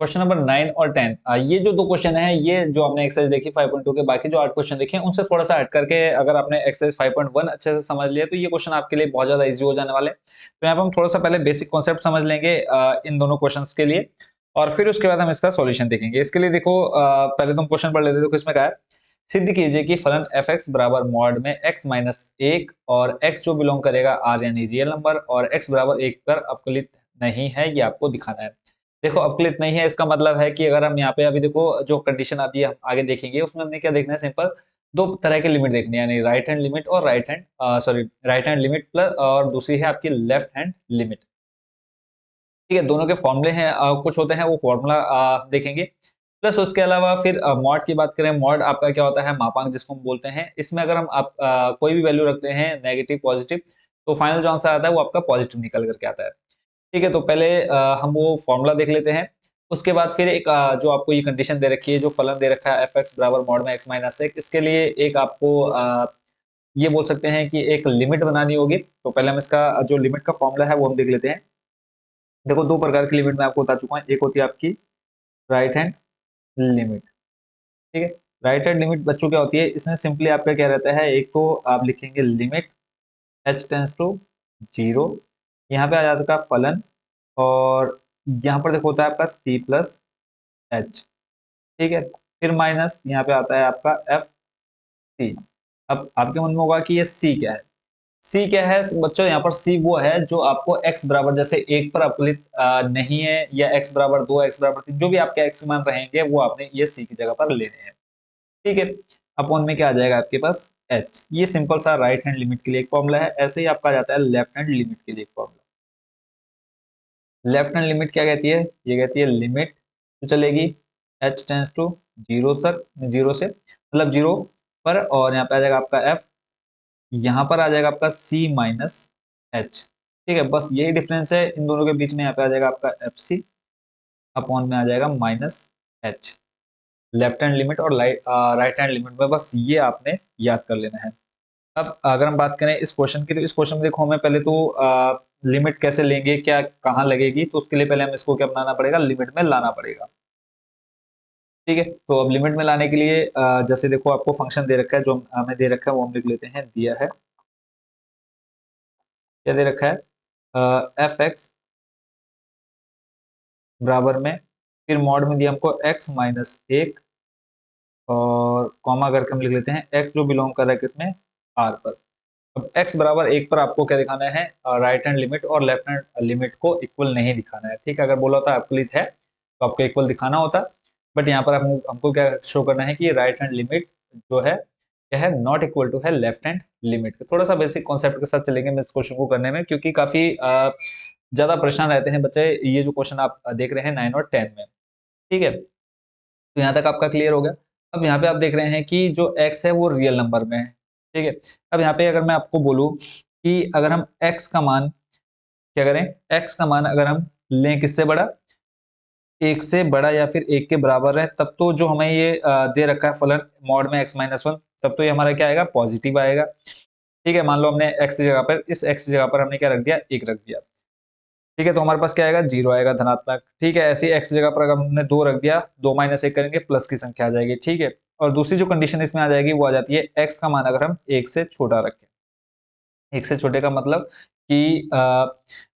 Question number 9 और 10, ये जो दो क्वेश्चन है, ये जो आपने एक्सरसाइज देखी 5.2 के, बाकी जो 8 क्वेश्चन देखे हैं उनसे थोड़ा सा हट करके अगर आपने एक्सरसाइज 5.1 अच्छे से समझ लिया तो ये क्वेश्चन आपके लिए बहुत ज्यादा इजी हो जाने वाले हैं। तो यहाँ पे हम थोड़ा सा पहले बेसिक कॉन्सेप्ट समझ लेंगे इन दोनों क्वेश्चंस के लिए, और फिर उसके बाद हम इसका सॉल्यूशन देखेंगे। इसके लिए देखो, पहले तुम क्वेश्चन पढ़ लेते, देखो इसमें क्या है। सिद्ध कीजिए कि फलन एफ एक्स बराबर मॉड में एक्स माइनस एक और एक्स जो बिलोंग करेगा आर यानी रियल नंबर और एक्स बराबर एक पर अवकलित नहीं है, ये आपको दिखाना है। देखो अवकलित नहीं है, इसका मतलब है कि अगर हम यहाँ पे अभी देखो जो कंडीशन अभी हम आगे देखेंगे उसमें हमने क्या देखना है, सिंपल दो तरह के लिमिट देखनी है, यानी राइट हैंड लिमिट और राइट हैंड लिमिट प्लस, और दूसरी है आपकी लेफ्ट हैंड लिमिट। ठीक है, दोनों के फॉर्मूले हैं, कुछ होते हैं वो फॉर्मूला देखेंगे। प्लस उसके अलावा फिर मॉड की बात करें, मॉड आपका क्या होता है, मापांक जिसको हम बोलते हैं। इसमें अगर हम आप कोई भी वैल्यू रखते हैं नेगेटिव पॉजिटिव, तो फाइनल जो आंसर आता है वो आपका पॉजिटिव निकल करके आता है। ठीक है, तो पहले हम वो फॉर्मूला देख लेते हैं। उसके बाद फिर एक जो आपको ये कंडीशन दे रखी है, जो फलन दे रखा है एफ एक्स बराबर मॉड में एक्स माइनस एक, इसके लिए एक आपको ये बोल सकते हैं कि एक लिमिट बनानी होगी। तो पहले हम इसका जो लिमिट का फॉर्मूला है वो हम देख लेते हैं। देखो दो प्रकार की लिमिट मैं आपको बता चुका हूँ, एक होती है आपकी राइट हैंड लिमिट। ठीक है, राइट हैंड लिमिट बच्चों क्या होती है, इसमें सिंपली आपका क्या रहता है, एक तो आप लिखेंगे limit h tends to zero, यहाँ पे आ जाता है फलन, और यहाँ पर देखो होता है आपका c प्लस एच। ठीक है, फिर माइनस यहाँ पे आता है आपका एफ सी। अब आपके मन में होगा कि ये सी क्या है। सी क्या है बच्चों, यहाँ पर सी वो है जो आपको x बराबर जैसे एक पर अपलित नहीं है, या x बराबर दो, x बराबर तीन, जो भी आपके x मान रहेंगे वो आपने ये सी की जगह पर लेने हैं। ठीक है, अपॉन में क्या आ जाएगा आपके पास h। ये सिंपल सा राइट हैंड लिमिट के लिए एक फॉर्मूला है। ऐसे ही आपका आ जाता है लेफ्ट हैंड लिमिट के लिए एक फॉर्मूला। लेफ्ट हैंड लिमिट क्या कहती है, ये कहती है लिमिट जो चलेगी h टेंस टू जीरो तक, जीरो से मतलब जीरो पर, और यहाँ पे आ जाएगा आपका f, यहाँ पर आ जाएगा आपका c माइनस एच। ठीक है, बस यही डिफरेंस है इन दोनों के बीच में। यहाँ पे आ जाएगा आपका एफ सी, अपॉन में आ जाएगा minus H. Left hand limit और राइट हैंड लिमिट में बस ये आपने याद कर लेना है। अब अगर हम बात करें इस क्वेश्चन की, तो इस क्वेश्चन में देखो हमें पहले तो लिमिट कैसे लेंगे, क्या कहाँ लगेगी, तो उसके लिए पहले हम इसको क्या बनाना पड़ेगा, लिमिट में लाना पड़ेगा। ठीक है, तो अब लिमिट में लाने के लिए जैसे देखो आपको फंक्शन दे रखा है, जो हमें दे रखा है वो हम लिख लेते हैं, दिया है क्या दे रखा है, एफ एक्स बराबर में, फिर मॉड में दिया हमको एक्स माइनस एक, और कॉमा करके हम लिख लेते हैं एक्स जो बिलोंग कर रहा है किसमें, आर पर। अब x बराबर एक पर आपको क्या दिखाना है, राइट हैंड लिमिट और लेफ्ट हैंड लिमिट को इक्वल नहीं दिखाना है। ठीक है, अगर बोला होता अवकलित है तो आपको इक्वल दिखाना होता, बट यहाँ पर हमको क्या शो करना है कि राइट हैंड लिमिट जो है क्या है, नॉट इक्वल टू है लेफ्ट हैंड लिमिट। थोड़ा सा बेसिक कॉन्सेप्ट के साथ चलेंगे मैं इस क्वेश्चन को करने में, क्योंकि काफी ज्यादा परेशान रहते हैं बच्चे ये जो क्वेश्चन आप देख रहे हैं 9 और 10 में। ठीक है, तो यहाँ तक आपका क्लियर हो गया। अब यहाँ पे आप देख रहे हैं कि जो x है वो रियल नंबर में है। ठीक है, अब यहाँ पे अगर मैं आपको बोलूँ कि अगर हम x का मान क्या करें, x का मान अगर हम लें किससे बड़ा, एक से बड़ा या फिर एक के बराबर है, तब तो जो हमें ये दे रखा है फलन मॉड में x माइनस वन, तब तो ये हमारा क्या आएगा, पॉजिटिव आएगा। ठीक है, मान लो हमने x की जगह पर, इस x की जगह पर हमने क्या रख दिया, एक रख दिया। ठीक है, तो हमारे पास क्या आएगा, जीरो आएगा, धनात्मक। ठीक है, ऐसे ही एक्स जगह पर अगर हमने दो रख दिया, दो माइनस एक करेंगे प्लस की संख्या आ जाएगी। ठीक है, और दूसरी जो कंडीशन इसमें आ जाएगी वो आ जाती है एक्स का मान अगर हम एक से छोटा रखें। एक से छोटे का मतलब कि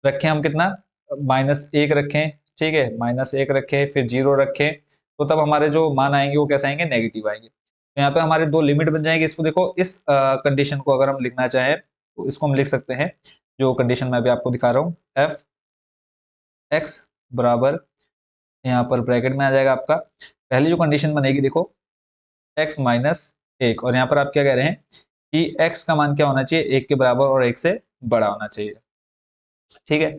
रखें हम कितना, माइनस एक रखें। ठीक है, माइनस एक रखें फिर जीरो रखें, तो तब हमारे जो मान आएंगे वो कैसे आएंगे, नेगेटिव आएंगे। तो यहाँ पे हमारे दो लिमिट बन जाएंगे। इसको देखो, इस कंडीशन को अगर हम लिखना चाहें तो इसको हम लिख सकते हैं, जो कंडीशन मैं अभी आपको दिखा रहा हूँ, एफ एक्स बराबर, यहाँ पर ब्रैकेट में आ जाएगा आपका पहली जो कंडीशन बनेगी, देखो x माइनस एक, और यहाँ पर आप क्या कह रहे हैं कि x का मान क्या होना चाहिए, एक के बराबर और एक से बड़ा होना चाहिए। ठीक है,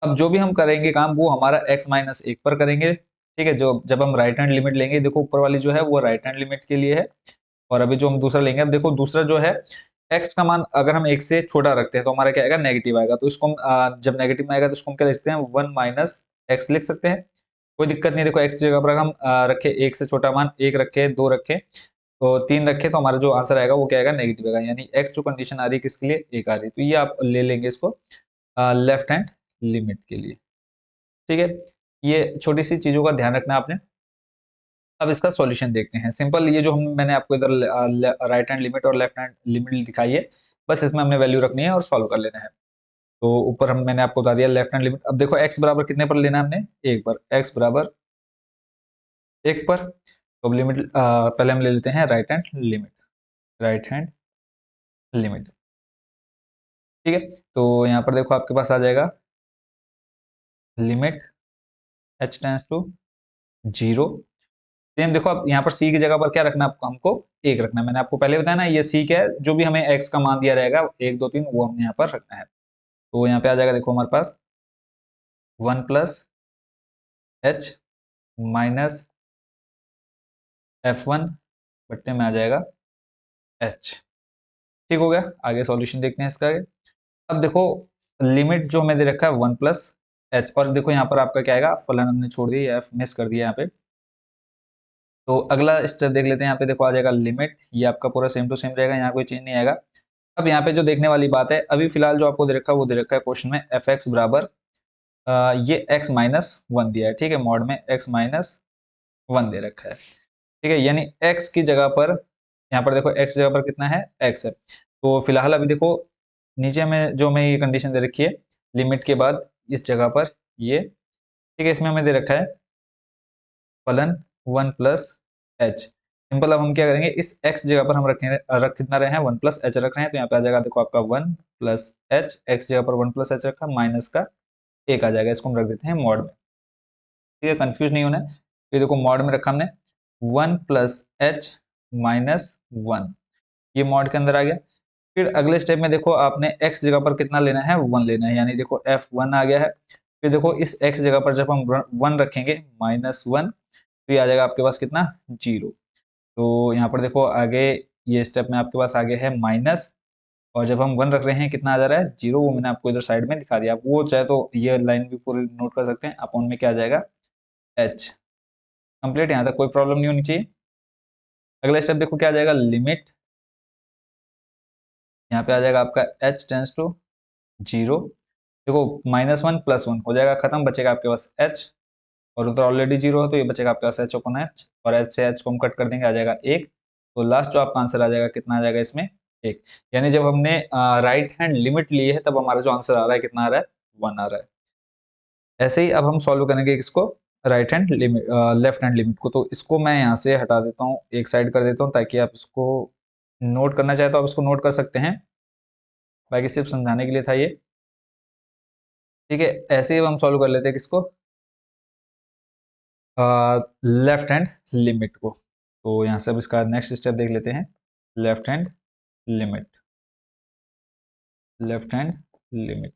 अब जो भी हम करेंगे काम वो हमारा x माइनस एक पर करेंगे। ठीक है, जो जब हम राइट हैंड लिमिट लेंगे, देखो ऊपर वाली जो है वो राइट हैंड लिमिट के लिए है, और अभी जो हम दूसरा लेंगे, अब देखो दूसरा जो है x का मान अगर हम एक से छोटा रखते हैं तो हमारा क्या आएगा, नेगेटिव आएगा। तो इसको हम जब नेगेटिव में आएगा तो इसको हम क्या लिख सकते हैं, वन माइनस एक्स लिख सकते हैं, कोई दिक्कत नहीं। देखो एक्स की जगह पर हम रखे एक से छोटा मान, एक रखे, दो रखे, तो तीन रखे, तो हमारा जो आंसर आएगा वो क्या आएगा, नेगेटिव आएगा। यानी एक्स जो कंडीशन आ रही है किसके लिए, एक आ रही है, तो ये आप ले लेंगे इसको लेफ्ट हैंड लिमिट के लिए। ठीक है, ये छोटी सी चीजों का ध्यान रखना है आपने। अब इसका सॉल्यूशन देखते हैं। सिंपल, ये जो मैंने आपको इधर राइट हैंड लिमिट और लेफ्ट हैंड लिमिट दिखाई है, बस इसमें हमने वैल्यू रखनी है और सॉल्व कर लेना है। तो ऊपर मैंने आपको बता दिया लेफ्ट हैंड लिमिट। अब देखो x बराबर कितने पर लेना है हमने, 1 पर, x बराबर 1 पर। तो अब लिमिट पहले हम ले लेते हैं right hand limit, right hand limit. ठीक है, तो यहाँ पर देखो आपके पास आ जाएगा limit h tends to 0। Same देखो, अब यहाँ पर c की जगह पर क्या रखना है आपको, हमको 1 रखना है। मैंने आपको पहले बताया ना, ये c क्या है, जो भी हमें x का मान दिया रहेगा 1 2 3, वो हमने यहाँ पर रखना है। तो यहाँ पे आ जाएगा देखो हमारे पास 1 प्लस h माइनस f1 बट्टे में आ जाएगा h। ठीक हो गया, आगे सॉल्यूशन देखते हैं इसका। अब देखो लिमिट जो हमें दे रखा है 1 प्लस h, और देखो यहाँ पर आपका क्या आएगा, फलन हमने छोड़ दिया, f मिस कर दिया यहाँ पे। तो अगला स्टेप देख लेते हैं। यहाँ पे देखो आ जाएगा लिमिट, ये आपका पूरा सेम टू सेम रहेगा, यहाँ कोई चेंज नहीं आएगा। अब यहाँ पे जो देखने वाली बात है, अभी फिलहाल जो आपको दे रखा है वो दे रखा है क्वेश्चन में एफ एक्स बराबर ये x माइनस 1 दिया है। ठीक है, मॉड में x माइनस 1 दे रखा है। ठीक है, यानी x की जगह पर, यहाँ पर देखो x जगह पर कितना है, x है। तो फिलहाल अभी देखो नीचे में जो हमें ये कंडीशन दे रखी है, लिमिट के बाद इस जगह पर ये, ठीक है, इसमें हमें दे रखा है फलन 1 प्लस एच। सिंपल, अब हम क्या करेंगे, इस x जगह पर हम रख कितना रहे हैं, 1 प्लस एच रख रहे हैं। तो यहाँ पे आ जाएगा देखो आपका 1 प्लस एच, एक्स जगह पर 1 प्लस एच रखा, माइनस का 1 आ जाएगा। इसको हम रख देते हैं मॉड में। ठीक है, कंफ्यूज नहीं होना है। ये देखो मॉड में रखा हमने 1 प्लस एच माइनस 1, ये मॉड के अंदर आ गया। फिर अगले स्टेप में देखो आपने x जगह पर कितना लेना है, 1 लेना है, यानी देखो f1 आ गया है। फिर देखो इस x जगह पर जब हम 1 रखेंगे, -1, तो ये आ जाएगा आपके पास कितना, 0। तो यहाँ पर देखो आगे ये स्टेप में आपके पास आगे है माइनस, और जब हम 1 रख रहे हैं कितना आ जा रहा है, 0। वो मैंने आपको इधर साइड में दिखा दिया, आप वो चाहे तो ये लाइन भी पूरी नोट कर सकते हैं। अपॉन में क्या आ जाएगा, h। कंप्लीट, यहाँ तक कोई प्रॉब्लम नहीं होनी चाहिए। अगला स्टेप देखो क्या आ जाएगा, लिमिट, यहाँ पे आ जाएगा आपका h टेंस टू 0। देखो -1 प्लस 1 हो जाएगा खत्म, बचेगा आपके पास h, और उधर ऑलरेडी 0 है तो ये बचेगा आपके पास h ओपन h, और h से h को हम कट कर देंगे, आ जाएगा 1। तो लास्ट जो आपका आंसर आ जाएगा कितना आ जाएगा इसमें, 1। यानी जब हमने राइट हैंड लिमिट ली है तब हमारा जो आंसर आ रहा है कितना आ रहा है, 1 आ रहा है। ऐसे ही अब हम सॉल्व करेंगे इसको, right hand limit, left hand limit को। तो इसको मैं यहाँ से हटा देता हूँ, एक साइड कर देता हूँ, ताकि आप इसको नोट करना चाहे तो आप इसको नोट कर सकते हैं, बाकी सिर्फ समझाने के लिए था ये। ठीक है, ऐसे ही हम सॉल्व कर लेते हैं किसको, लेफ्ट हैंड लिमिट को। तो यहाँ से अब इसका नेक्स्ट स्टेप देख लेते हैं, left hand limit, left hand limit.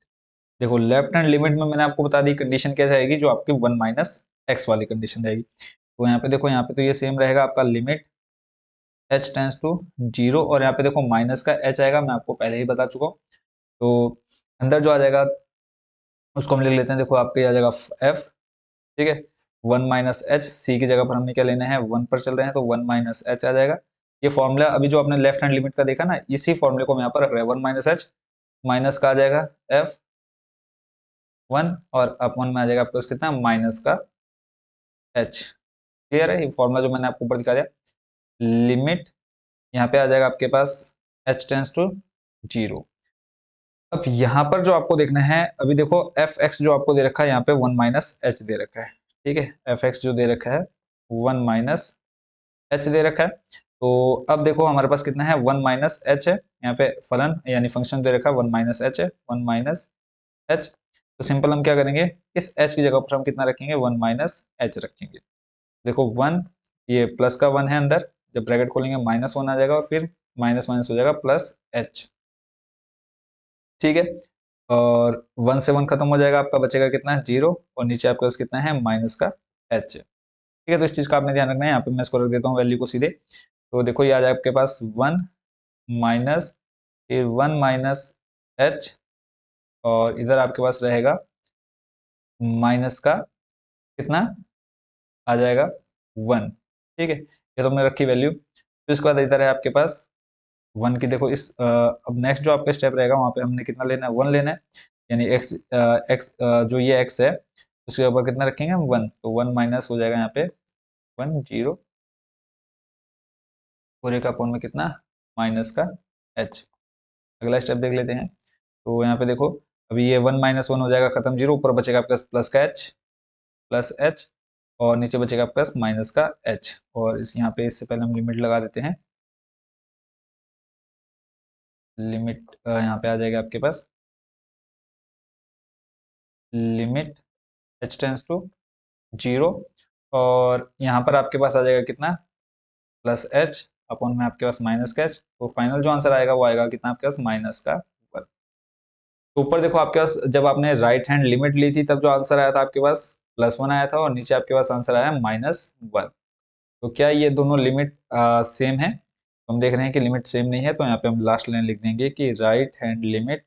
देखो लेफ्ट हैंड लिमिट में मैंने आपको बता दी कंडीशन क्या जाएगी, जो आपकी 1 माइनस एक्स वाली कंडीशन रहेगी। तो यहाँ पे देखो, यहाँ पे तो ये सेम रहेगा आपका, लिमिट h टेंस टू 0, और यहाँ पे देखो माइनस का h आएगा, मैं आपको पहले ही बता चुका हूँ। तो अंदर जो आ जाएगा उसको हम लिख लेते हैं, देखो आपके आ जाएगा f। ठीक है, 1 माइनस एच, सी की जगह पर हमने क्या लेना है, 1 पर चल रहे हैं, तो 1 माइनस एच आ जाएगा। ये फॉर्मूला अभी जो आपने लेफ्ट हैंड लिमिट का देखा ना, इसी फॉर्मूले को हम यहाँ पर रख रहे हैं, 1 माइनस एच, माइनस का आ जाएगा एफ 1, और अपॉन में आ जाएगा आपको कितना, माइनस का एच। क्लियर है, ये फॉर्मूला जो मैंने आपको ऊपर दिखा दिया। लिमिट यहाँ पे आ जाएगा आपके पास h टेंस टू 0। अब यहाँ पर जो आपको देखना है, अभी देखो एफ एक्स जो आपको दे रखा है यहाँ पे 1 माइनस एच दे रखा है। ठीक है, एफ एक्स जो दे रखा है 1 माइनस एच दे रखा है। तो अब देखो हमारे पास कितना है, 1 माइनस एच है, यहाँ पे फलन यानी फंक्शन दे रखा है 1 माइनस एच है, 1 माइनस एच। तो सिंपल हम क्या करेंगे, इस एच की जगह पर हम कितना रखेंगे, 1 माइनस एच रखेंगे। देखो 1, ये प्लस का 1 है अंदर, जब ब्रैकेट खोलेंगे -1 आ जाएगा, और फिर माइनस माइनस हो जाएगा प्लस एच। ठीक है, और 1 से 1 खत्म हो जाएगा, आपका बचेगा कितना, 0, और नीचे आपके पास कितना है, माइनस का एच। ठीक है, तो इस चीज़ का आपने ध्यान रखना है। यहाँ पे मैं इसको रख देता हूँ वैल्यू को सीधे। तो देखो ये आ जाए आपके पास 1 माइनस, फिर 1 माइनस एच, और इधर आपके पास रहेगा माइनस का कितना आ जाएगा, 1। ठीक है, ये तो हमने रखी वैल्यू। तो इसके बाद इधर है आपके पास 1 की, देखो इस अब नेक्स्ट जो आपका स्टेप रहेगा वहाँ पे हमने कितना लेना है, 1 लेना है, यानी x जो ये x है उसके ऊपर कितना रखेंगे हम 1, तो 1 माइनस हो जाएगा यहाँ पे 1 0, पूरे का अपॉन में कितना माइनस का h। अगला स्टेप देख लेते हैं। तो यहाँ पे देखो अभी ये 1 माइनस 1 हो जाएगा खत्म, 0, ऊपर बचेगा आपके पास प्लस एच, और नीचे बचेगा आपके पास माइनस का h। और इस यहाँ पे इससे पहले हम लिमिट लगा देते हैं। लिमिट यहाँ पे आ जाएगा आपके पास लिमिट h टेंस टू 0, और यहाँ पर आपके पास आ जाएगा कितना प्लस एच अपॉन में आपके पास माइनस का एच। तो फाइनल जो आंसर आएगा वो आएगा कितना आपके पास माइनस का 1। तो ऊपर देखो आपके पास जब आपने राइट हैंड लिमिट ली थी तब जो आंसर आया था आपके पास +1 आया था, और नीचे आपके पास आंसर आया -1। तो क्या ये दोनों लिमिट सेम है? तो हम देख रहे हैं कि लिमिट सेम नहीं है, तो यहाँ पे हम लास्ट लाइन लिख देंगे कि right hand limit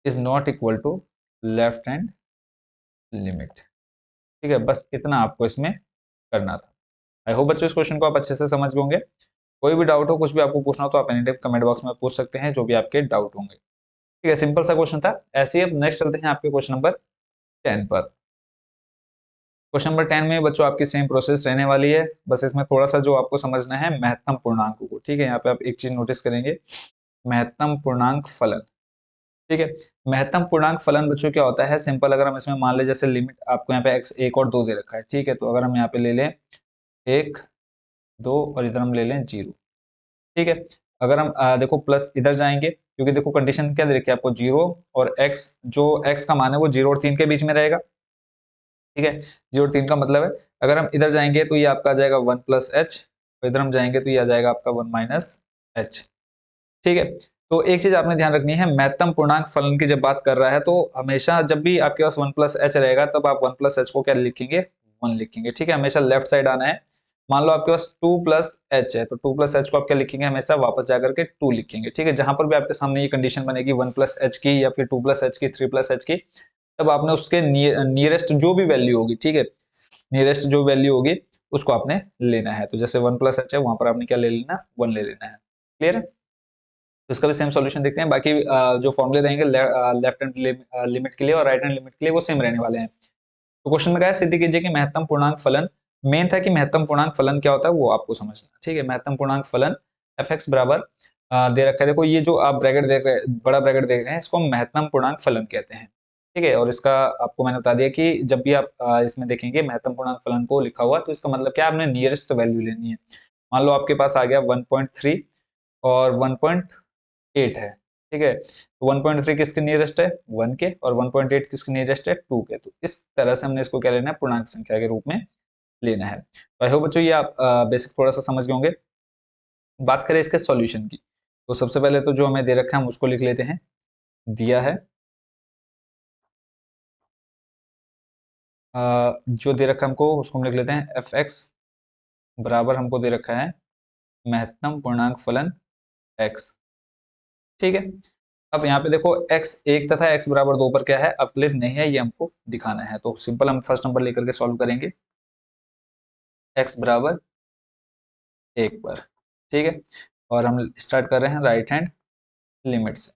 is not equal to left hand limit. ठीक है, बस इतना आपको इसमें करना था। आई होप बच्चों इस क्वेश्चन को आप अच्छे से समझ गए होंगे। कोई भी डाउट हो, कुछ भी आपको पूछना हो, तो आप एनी टाइम कमेंट बॉक्स में पूछ सकते हैं जो भी आपके डाउट होंगे। ठीक है, सिंपल सा क्वेश्चन था। ऐसे ही अब नेक्स्ट चलते हैं आपके क्वेश्चन नंबर 10 पर। क्वेश्चन नंबर 10 में बच्चों आपकी सेम प्रोसेस रहने वाली है, बस इसमें थोड़ा सा जो आपको समझना है महत्तम पूर्णांक को। ठीक है, यहाँ पे आप एक चीज नोटिस करेंगे, महत्तम पूर्णांक फलन। ठीक है, महत्तम पूर्णांक फलन बच्चों क्या होता है? सिंपल, अगर हम इसमें मान ले जैसे लिमिट आपको यहाँ पे x 1 और 2 दे रखा है। ठीक है, तो अगर हम यहाँ पे ले लें 1 2 और इधर हम ले लें 0। ठीक है, अगर हम देखो प्लस इधर जाएंगे, क्योंकि देखो कंडीशन क्या दे रखी है आपको 0 और x, जो x का मान है वो 0 और 3 के बीच में रहेगा। ठीक है, 0 और 3 का मतलब है अगर हम इधर जाएंगे तो ये आपका आ जाएगा 1 प्लस एच, और इधर हम जाएंगे तो ये आ जाएगा आपका 1 माइनस एच। ठीक है, तो एक चीज आपने ध्यान रखनी है, महत्तम पूर्णांक फलन की जब बात कर रहा है तो हमेशा जब भी आपके पास 1 प्लस एच रहेगा तब आप 1 प्लस एच को क्या लिखेंगे 1 लिखेंगे। ठीक है, हमेशा लेफ्ट साइड आना है। मान लो आपके पास 2 प्लस एच है, तो 2 प्लस एच को आप क्या लिखेंगे हमेशा वापस जाकर के 2 लिखेंगे। ठीक है, जहां पर भी आपके सामने ये कंडीशन बनेगी 1 प्लस एच की या फिर 2 प्लस एच की 3 प्लस एच की, तब आपने उसके नियरेस्ट जो भी वैल्यू होगी, ठीक है, नियरेस्ट जो वैल्यू होगी उसको आपने लेना है। तो जैसे 1 प्लस एच है वहां पर आपने क्या ले लेना 1 ले लेना है। क्लियर है? तो इसका भी सेम सॉल्यूशन देखते हैं। बाकी जो फॉर्मूले रहेंगे लेफ्ट हैंड लिमिट के लिए और राइट हैंड लिमिट के लिए वो सेम रहने वाले हैं। तो क्वेश्चन में क्या है, सिद्ध कीजिए कि महत्तम पूर्णांक फलन, मेन था कि महत्तम पूर्णांक फलन क्या होता है वो आपको समझना। ठीक है, महत्तम पूर्णांक फलन एफ एक्स बराबर दे रखा है। देखो ये जो आप ब्रैकेट देख रहे हैं, बड़ा ब्रैकेट देख रहे हैं, इसको हम महत्तम पूर्णांक फलन कहते हैं। ठीक है, और इसका आपको मैंने बता दिया कि जब भी आप इसमें देखेंगे महत्तम पूर्णांक फलन को लिखा हुआ, तो इसका मतलब क्या, आपने नियरेस्ट वैल्यू लेनी है। मान लो आपके पास आ गया 1.3 और 1.8 है। ठीक है, तो 1.3 किसके नियरेस्ट है 1 के, और 1.8 किसके नियरेस्ट है 2 के। तो इस तरह से हमने इसको क्या लेना है पूर्णांक संख्या के रूप में लेना है। तो आई होप बच्चों ये आप बेसिक थोड़ा सा समझ गए होंगे। बात करें इसके सॉल्यूशन की, तो सबसे पहले तो जो हमें दे रखा है हम उसको लिख लेते हैं। दिया है जो दे रखा है हमको उसको हम लिख लेते हैं एफ एक्स बराबर हमको दे रखा है महत्तम पूर्णांक फलन एक्स। ठीक है, अब यहाँ पे देखो x 1 तथा x बराबर 2 पर क्या है अवकलित नहीं है, ये हमको दिखाना है। तो सिंपल हम फर्स्ट नंबर लेकर के सॉल्व करेंगे x बराबर 1 पर। ठीक है, और हम स्टार्ट कर रहे हैं राइट हैंड लिमिट से।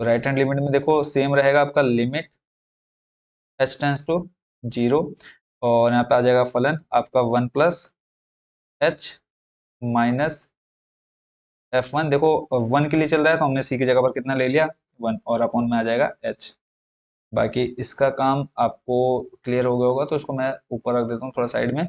तो राइट हैंड लिमिट में देखो सेम रहेगा आपका लिमिट h टेंस टू 0, और यहाँ पे आ जाएगा फलन आपका 1 प्लस एच माइनस f1। देखो 1 के लिए चल रहा है तो हमने c की जगह पर कितना ले लिया 1, और अपॉन में आ जाएगा h। बाकी इसका काम आपको क्लियर हो गया होगा, तो इसको मैं ऊपर रख देता हूँ थोड़ा साइड में।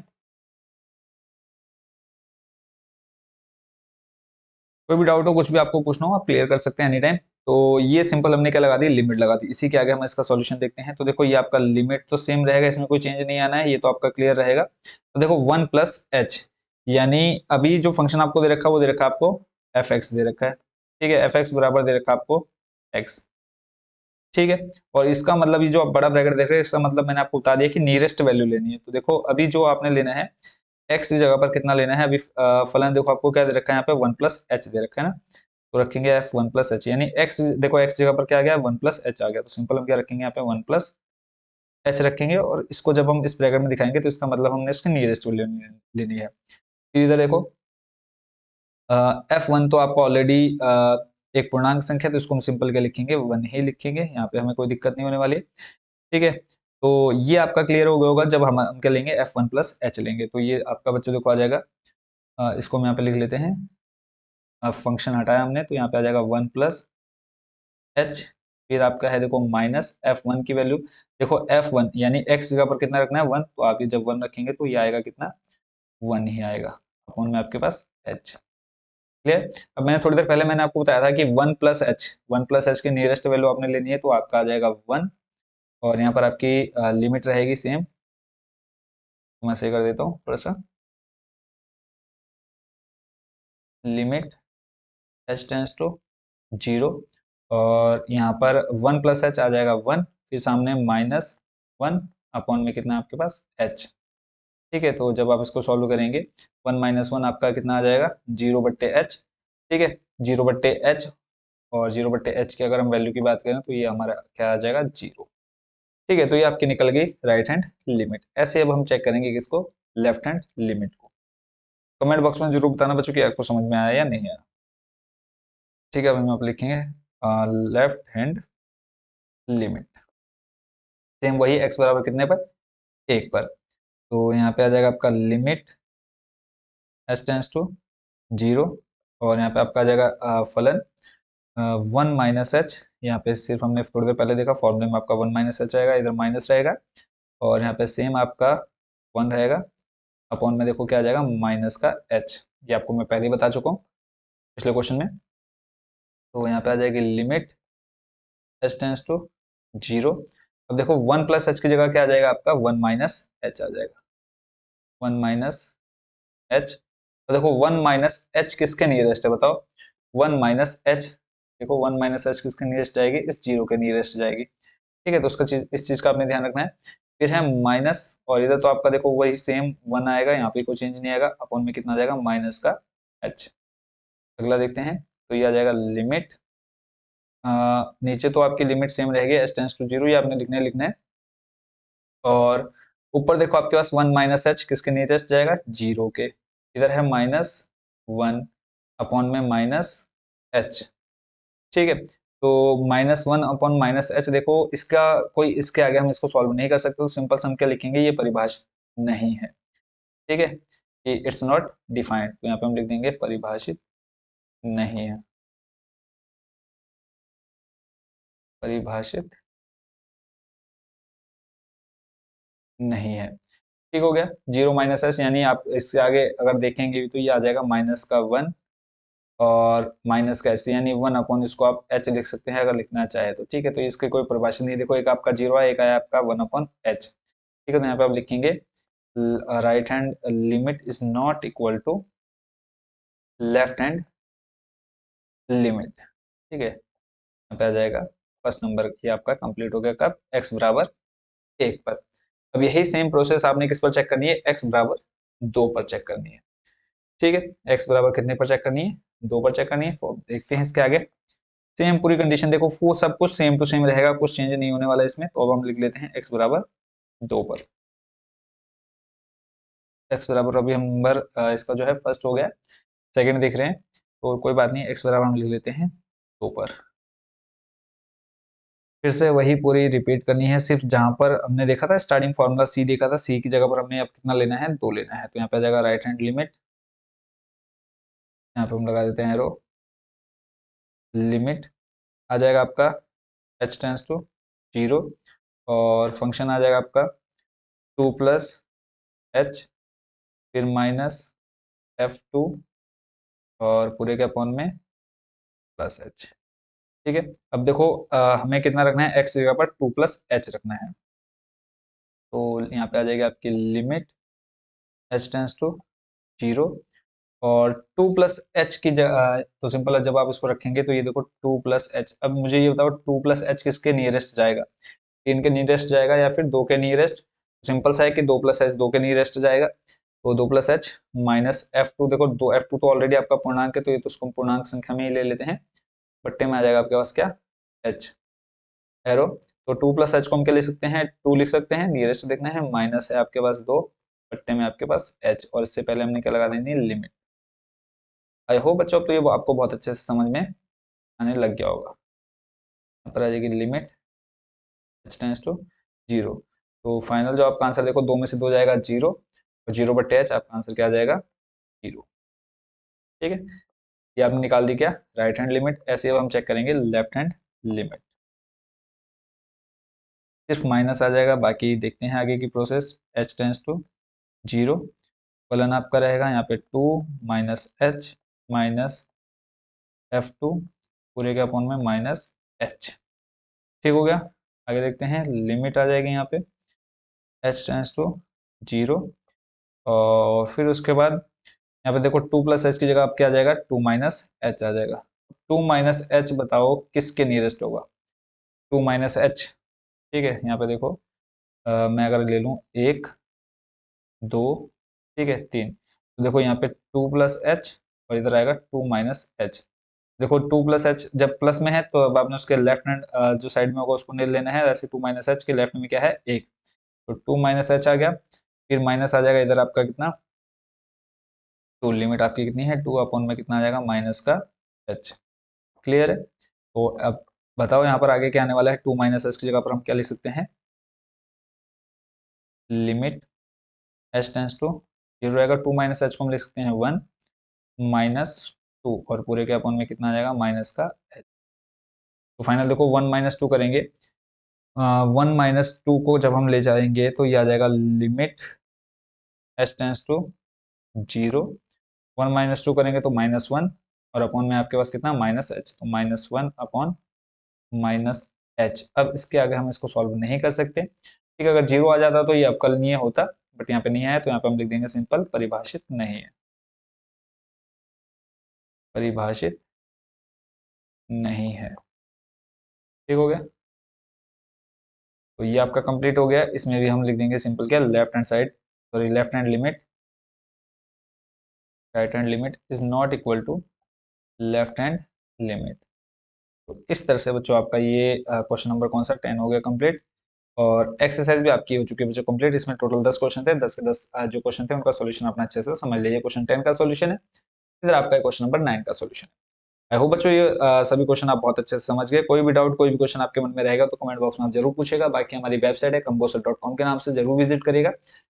कोई भी डाउट हो, कुछ भी आपको पूछना हो, आप क्लियर कर सकते हैं एनी टाइम। तो ये सिंपल हमने क्या लगा दी लिमिट लगा दी, इसी के आगे हम इसका सॉल्यूशन देखते हैं। तो देखो ये आपका लिमिट तो सेम रहेगा, इसमें कोई चेंज नहीं आना है, ये तो आपका क्लियर रहेगा। तो देखो 1 प्लस एच, यानी अभी जो फंक्शन आपको दे रखा है वो दे रखा है आपको एफ एक्स दे रखा है। ठीक है, एफ एक्स बराबर दे रखा है आपको एक्स। ठीक है, और इसका मतलब ये जो आप बड़ा ब्रैकेट देख रहे हैं इसका मतलब मैंने आपको बता दिया कि नियरेस्ट वैल्यू लेनी है। तो देखो अभी जो आपने लेना है x की जगह पर कितना लेना है, अभी फलन देखो आपको क्या दे रखा है यहाँ पे 1 प्लस एच दे रखा है ना, तो रखेंगे एफ 1 प्लस एच, यानी x देखो x जगह पर क्या आ गया 1 प्लस एच आ गया। तो सिंपल हम क्या रखेंगे यहाँ पे 1 प्लस एच रखेंगे, और इसको जब हम इस ब्रैकेट में दिखाएंगे तो इसका मतलब हमने इसकी नियरेस्ट वैल्यू लेनी है। फिर इधर देखो एफ वन तो आपको ऑलरेडी एक पूर्णांक संख्या है, तो इसको हम सिंपल क्या लिखेंगे 1 ही लिखेंगे, यहाँ पे हमें कोई दिक्कत नहीं होने वाली है। ठीक है, तो ये आपका क्लियर हो गया होगा जब हम क्या लेंगे f1 प्लस एच लेंगे। तो ये आपका बच्चों देखो आ जाएगा, इसको हम यहाँ पे लिख लेते हैं। अब फंक्शन हटाया हमने तो यहाँ पे आ जाएगा 1 प्लस एच, फिर आपका है देखो माइनस f1 की वैल्यू। देखो f1 यानी x जगह पर कितना रखना है 1, तो आप ये जब 1 रखेंगे तो ये आएगा कितना 1 ही आएगा, अपॉन में आपके पास h। क्लियर। अब मैंने थोड़ी देर पहले मैंने आपको बताया था कि 1 प्लस एच की नियरेस्ट वैल्यू आपने लेनी है, तो आपका आ जाएगा 1, और यहाँ पर आपकी लिमिट रहेगी सेम। तो मैं सही कर देता हूँ थोड़ा सा, लिमिट h टेंस टू 0, और यहाँ पर 1 प्लस एच आ जाएगा 1, फिर सामने माइनस 1, अपॉन में कितना है आपके पास h। ठीक है, तो जब आप इसको सॉल्व करेंगे 1 माइनस 1 आपका कितना आ जाएगा 0/h। ठीक है, 0/h, और 0/h की अगर हम वैल्यू की बात करें तो ये हमारा क्या आ जाएगा 0। ठीक है, तो ये आपकी निकल गई राइट हैंड लिमिट। ऐसे अब हम चेक करेंगे किसको, लेफ्ट हैंड लिमिट को। कमेंट बॉक्स में जरूर बताना बच्चों कि आपको समझ में आया या नहीं आया। ठीक है, अब हम आप लिखेंगे लेफ्ट हैंड लिमिट, सेम वही x बराबर कितने पर 1 पर। तो यहाँ पे आ जाएगा आपका लिमिट h टेंस टू 0, और यहाँ पे आपका आ जाएगा फलन 1 माइनस एच। यहाँ पे सिर्फ हमने थोड़ी देर पहले देखा फॉर्मूले में आपका 1 माइनस एच आएगा, इधर माइनस रहेगा, और यहाँ पे सेम आपका 1 रहेगा, अपॉन में देखो क्या आ जाएगा माइनस का h। ये आपको मैं पहले ही बता चुका हूँ पिछले क्वेश्चन में। तो यहाँ पे आ जाएगी लिमिट h टेंस टू 0। अब देखो 1 प्लस एच की जगह क्या आ जाएगा आपका 1 माइनस एच आ जाएगा, 1 माइनस एच। तो देखो 1 माइनस एच किसके नियरेस्ट है बताओ, 1 माइनस एच। देखो 1 माइनस एच किसके नियरेस्ट जाएगी, इस 0 के नियरेस्ट जाएगी। ठीक है, तो उसका चीज इस चीज का आपने ध्यान रखना है। फिर है माइनस, और इधर तो आपका देखो वही सेम 1 आएगा, यहाँ पे कोई चेंज नहीं आएगा, अपॉन में कितना आ जाएगा माइनस का एच। अगला देखते हैं, तो ये आ जाएगा लिमिट, नीचे तो आपकी लिमिट सेम रहेगी एच टेंस टू 0, ये आपने लिखना है। और ऊपर देखो आपके पास 1 माइनस एच किसके नियरेस्ट जाएगा 0 के, इधर है माइनस 1, अपॉन में माइनस एच। ठीक है, तो -1 अपॉन माइनस एच, देखो इसका कोई इसके आगे हम इसको सॉल्व नहीं कर सकते, तो सिंपल सम क्या लिखेंगे, ये परिभाषित नहीं है। ठीक है, ये इट्स नॉट डिफाइंड, तो यहाँ पे हम लिख देंगे परिभाषित नहीं है, परिभाषित नहीं है। ठीक हो गया, 0 माइनस एच, यानी आप इससे आगे अगर देखेंगे भी तो ये आ जाएगा माइनस का 1, और माइनस का एच, यानी 1 अपॉन इसको आप एच लिख सकते हैं अगर लिखना चाहे तो। ठीक है, तो इसके कोई परिभाषा नहीं, देखो एक आपका 0 है, एक आया आपका 1 अपॉन एच। ठीक है, तो यहाँ पे आप लिखेंगे right hand limit is not equal to left hand limit. ठीक है, यहाँ पे आ जाएगा फर्स्ट नंबर की आपका कंप्लीट हो गया, कब x बराबर 1 पर। अब यही सेम प्रोसेस आपने किस पर चेक करनी है, x बराबर 2 पर चेक करनी है। ठीक है, x बराबर कितने पर चेक करनी है, 2 पर चेक करनी है। तो देखते हैं इसके आगे, सेम पूरी कंडीशन देखो, वो सब कुछ सेम टू सेम रहेगा, कुछ चेंज नहीं होने वाला इसमें। तो अब हम लिख लेते हैं x बराबर 2 पर। x बराबर अभी हम नंबर इसका जो है फर्स्ट हो गया, सेकंड देख रहे हैं, तो कोई बात नहीं, x बराबर हम लिख लेते हैं 2 पर। फिर से वही पूरी रिपीट करनी है, सिर्फ जहां पर हमने देखा था स्टार्टिंग फार्मूला c देखा था, c की जगह पर हमने अब कितना लेना है 2 लेना है। तो यहाँ पे आ जाएगा राइट हैंड लिमिट, यहाँ पे हम लगा देते हैं एरो, लिमिट आ जाएगा आपका h टेंस टू 0, और फंक्शन आ जाएगा आपका 2 प्लस एच, फिर माइनस f2, और पूरे के अपॉन में प्लस एच। ठीक है, अब देखो हमें कितना रखना है, x जगह पर 2 प्लस एच रखना है। तो यहाँ पे आ जाएगी आपकी लिमिट h टेंस टू 0, और 2 प्लस एच की जगह, तो सिंपल है जब आप इसको रखेंगे तो ये देखो 2 प्लस एच। अब मुझे ये बताओ 2 प्लस एच किसके नियरेस्ट जाएगा, 3 के नियरेस्ट जाएगा या फिर 2 के नियरेस्ट। सिंपल सा है कि 2 प्लस एच 2 के नियरेस्ट जाएगा, तो 2 प्लस एच माइनस f2, देखो दो f2 तो ऑलरेडी आपका पूर्णांक है, तो ये तो उसको पूर्णांक संख्या में ही ले लेते हैं, बट्टे में आ जाएगा आपके पास क्या h एरो। तो 2 प्लस एच को हम क्या लिख सकते हैं, 2 लिख सकते हैं, नियरेस्ट देखना है, माइनस है आपके पास 2, बट्टे में आपके पास h, और इससे पहले हमने क्या लगा देनी लिमिट। आई होप बच्चों तो ये आपको बहुत अच्छे से समझ में आने लग गया होगा। यहाँ पर आ जाएगी लिमिट h टेंस टू 0। तो फाइनल जो आपका आंसर देखो 2 में से 2 जाएगा 0, और 0/h आपका आंसर क्या आ जाएगा 0। ठीक है, ये आपने निकाल दी क्या राइट हैंड लिमिट। ऐसे अब हम चेक करेंगे लेफ्ट हैंड लिमिट, सिर्फ माइनस आ जाएगा। बाकी देखते हैं आगे की प्रोसेस। h टेंस टू 0, फलन आपका रहेगा यहाँ पे 2 माइनस एच माइनस F2 पूरे के अपॉन में माइनस h। ठीक हो गया। आगे देखते हैं, लिमिट आ जाएगी यहाँ पे h टेंस टू 0, और फिर उसके बाद यहाँ पे देखो 2 + h की जगह अब क्या आ जाएगा 2 माइनस एच आ जाएगा। 2 माइनस एच बताओ किसके नियरेस्ट होगा 2 माइनस एच। ठीक है, यहाँ पे देखो मैं अगर ले लूँ 1 2, ठीक है 3, तो देखो यहाँ पे 2 + h और इधर आएगा 2 माइनस एच। देखो 2 + h जब प्लस में है तो अब आपने उसके लेफ्ट हैंड जो साइड में होगा उसको नहीं लेना है, वैसे 2 माइनस एच के लेफ्ट में क्या है 1, तो 2 माइनस एच आ गया। फिर माइनस आ जाएगा इधर आपका कितना 2, लिमिट आपकी कितनी है 2 अपॉन में कितना आ जाएगा माइनस का h। क्लियर है। तो अब बताओ यहाँ पर आगे क्या आने वाला है, 2 माइनस एच की जगह पर हम क्या लिख सकते हैं, लिमिट h टेंस टू 0 रहेगा, 2 माइनस एच को हम लिख सकते हैं 1 माइनस 2, और पूरे के अपॉन में कितना आ जाएगा माइनस का h। तो फाइनल देखो 1 माइनस 2 करेंगे, 1 - 2 को जब हम ले जाएंगे तो ये आ जाएगा लिमिट h टेंस टू 0, 1 - 2 करेंगे तो -1, और अपॉन में आपके पास कितना माइनस h, तो -1 अपॉन माइनस h। अब इसके आगे हम इसको सॉल्व नहीं कर सकते। ठीक है, अगर 0 आ जाता तो ये अवकलनीय होता, बट यहाँ पे नहीं आया तो यहाँ पे हम लिख देंगे सिंपल परिभाषित नहीं है, परिभाषित नहीं है। ठीक हो गया। तो ये आपका कंप्लीट हो गया। इसमें भी हम लिख देंगे सिंपल क्या left hand side sorry left hand limit right hand limit is not equal to left hand limit. तो इस तरह से बच्चों आपका ये क्वेश्चन नंबर कौन सा 10 हो गया कंप्लीट, और एक्सरसाइज भी आपकी हो चुकी है बच्चों कंप्लीट। इसमें टोटल 10 क्वेश्चन थे, 10 के 10 जो क्वेश्चन थे उनका सॉल्यूशन अपना अच्छे से समझ लीजिए। क्वेश्चन 10 का सॉल्यूशन है, इधर आपका क्वेश्चन नंबर 9 का सॉल्यूशन है। आई होप बच्चों ये सभी क्वेश्चन आप बहुत अच्छे से समझ गए। कोई भी डाउट कोई भी क्वेश्चन आपके मन में रहेगा तो कमेंट बॉक्स में आप जरूर पूछेगा। बाकी हमारी वेबसाइट है composer.com के नाम से जरूर विजिट करिएगा।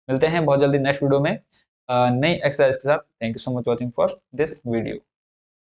मिलते हैं बहुत जल्दी नेक्स्ट वीडियो में नई एक्सरसाइज के साथ। Thank you so much watching for this video.